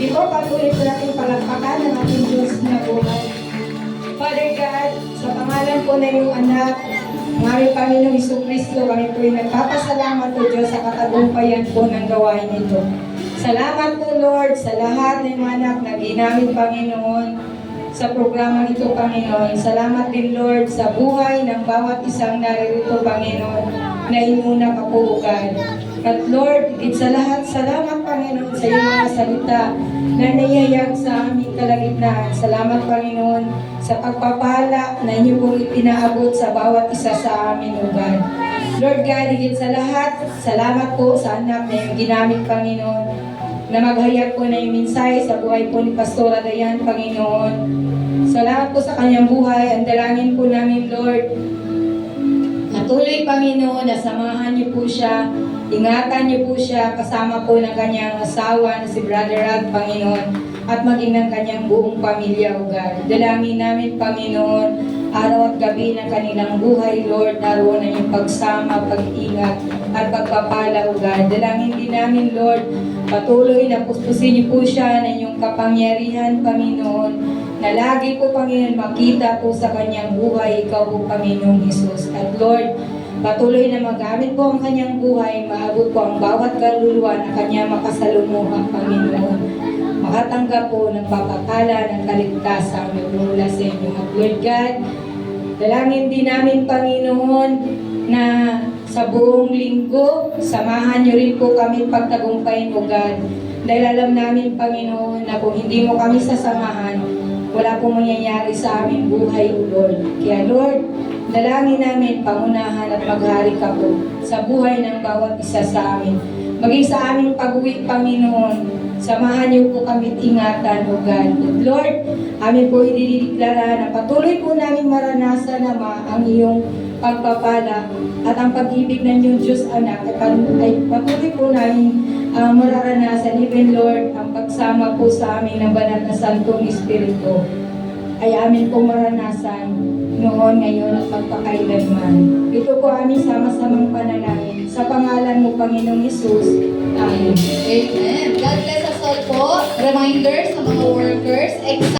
Sige po, patuloy po natin palagpakan ng ating Diyos na buhay. Father God, sa pangalan po na iyong anak, ng aming Panginoong Jesucristo, kami po ay nagpapasalamat po Diyos sa katagumpayan po ng gawain ito. Salamat po Lord sa lahat ng mga anak na ginamit Panginoon sa programa ito Panginoon. Salamat din Lord sa buhay ng bawat isang naririto Panginoon na inuna kapuukan. At Lord, higit sa lahat, salamat Panginoon sa iyong mga salita na naiyayag sa aming kalagitnaan. Salamat Panginoon sa pagpapala na inyo pong ipinaabot sa bawat isa sa amin, O God. Lord God, higit sa lahat, salamat po sa anak na iyong ginamit Panginoon na maghayag po na yung mensahe sa buhay po ni Pastora Dayan, Panginoon. Salamat po sa kanyang buhay. Ang dalangin po namin, Lord, patuloy, Panginoon, na samahan niyo po siya, ingatan niyo po siya, kasama po ng kanyang asawa na si Brother Ralph, Panginoon, at maging ng kanyang buong pamilya, O God. Dalangin namin, Panginoon, araw at gabi ng kanilang buhay, Lord, naroon na yung pagsama, pag-ingat, at pagpapala, O God. Dalangin din namin, Lord, patuloy na puspusin niyo po siya ng inyong kapangyarihan, Panginoon, na lagi po, Panginoon, makita po sa kanyang buhay, ikaw po, Panginoong Jesus. At Lord, patuloy na magamit po ang kanyang buhay, maabot po ang bawat kaluluwa na kanya makasalumuha, Panginoon. Makatanggap po ng papapala ng kaligtasan mula sa inyo. At Lord God, dalangin din namin, Panginoon, na sa buong linggo, samahan niyo rin po kami pagtagumpayin, O God. Dahil alam namin, Panginoon, na kung hindi mo kami sasamahan, wala pong mangyayari sa aming buhay, O Lord. Kaya Lord, dalangin namin, pangunahan at maghari ka po sa buhay ng bawat isa sa amin. Maging sa aming pag-uwi, Panginoon, samahan niyo po kami ingatan, O God. At Lord, amin po idideklara na patuloy po namin maranasan naman ang iyong pagpapala at ang pag-ibig ng iyong Diyos Anak ay patuloy po namin mararanasan, even Lord, ang pagsama po sa amin ng banal na Santong Espiritu ay amin po maranasan noon, ngayon at pagpakailanman. Ito po aming sama-samang panalangin sa pangalan mo, Panginoong Hesus. Amen. Amen. God bless us all po. Reminder sa mga workers,